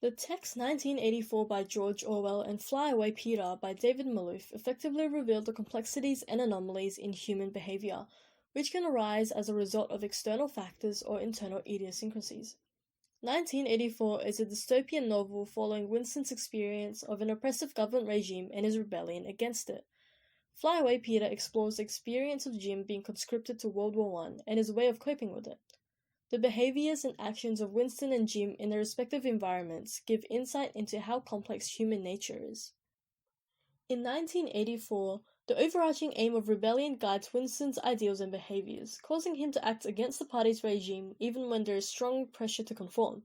The text 1984 by George Orwell and Fly Away Peter by David Malouf effectively revealed the complexities and anomalies in human behavior, which can arise as a result of external factors or internal idiosyncrasies. 1984 is a dystopian novel following Winston's experience of an oppressive government regime and his rebellion against it. Fly Away Peter explores the experience of Jim being conscripted to World War I and his way of coping with it. The behaviors and actions of Winston and Jim in their respective environments give insight into how complex human nature is. In 1984, the overarching aim of rebellion guides Winston's ideals and behaviors, causing him to act against the party's regime even when there is strong pressure to conform.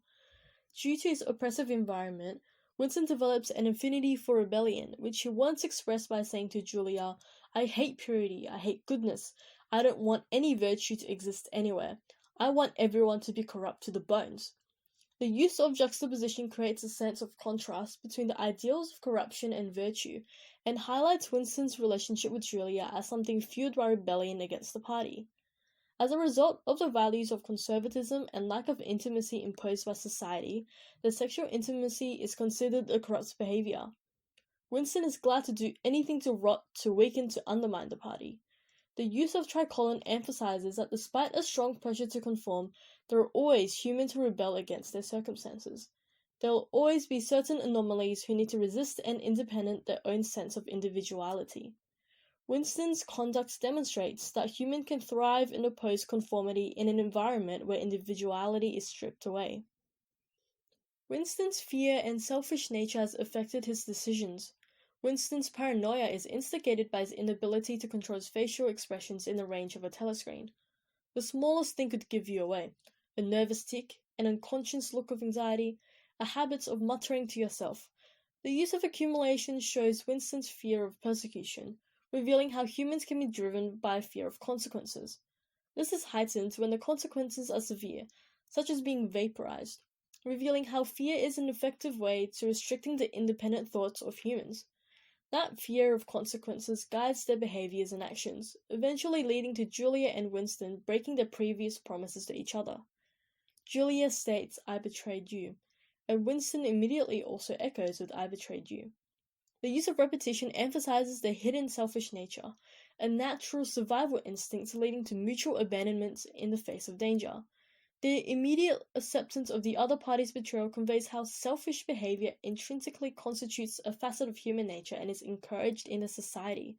Due to his oppressive environment, Winston develops an affinity for rebellion, which he once expressed by saying to Julia, "I hate purity, I hate goodness, I don't want any virtue to exist anywhere. I want everyone to be corrupt to the bones." The use of juxtaposition creates a sense of contrast between the ideals of corruption and virtue, and highlights Winston's relationship with Julia as something fueled by rebellion against the party. As a result of the values of conservatism and lack of intimacy imposed by society, the sexual intimacy is considered a corrupt behavior. Winston is glad to do anything to rot, to weaken, to undermine the party. The use of tricolon emphasizes that despite a strong pressure to conform, there are always humans who rebel against their circumstances. There will always be certain anomalies who need to resist and independent their own sense of individuality. Winston's conduct demonstrates that humans can thrive and oppose conformity in an environment where individuality is stripped away. Winston's fear and selfish nature has affected his decisions. Winston's paranoia is instigated by his inability to control his facial expressions in the range of a telescreen. The smallest thing could give you away: a nervous tic, an unconscious look of anxiety, a habit of muttering to yourself. The use of accumulation shows Winston's fear of persecution, revealing how humans can be driven by a fear of consequences. This is heightened when the consequences are severe, such as being vaporized, revealing how fear is an effective way to restricting the independent thoughts of humans. That fear of consequences guides their behaviors and actions, eventually leading to Julia and Winston breaking their previous promises to each other. Julia states, "I betrayed you," and Winston immediately also echoes with, "I betrayed you." The use of repetition emphasizes their hidden selfish nature, a natural survival instinct leading to mutual abandonment in the face of danger. The immediate acceptance of the other party's betrayal conveys how selfish behavior intrinsically constitutes a facet of human nature and is encouraged in a society.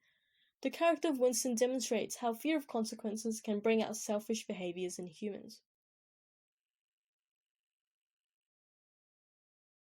The character of Winston demonstrates how fear of consequences can bring out selfish behaviors in humans.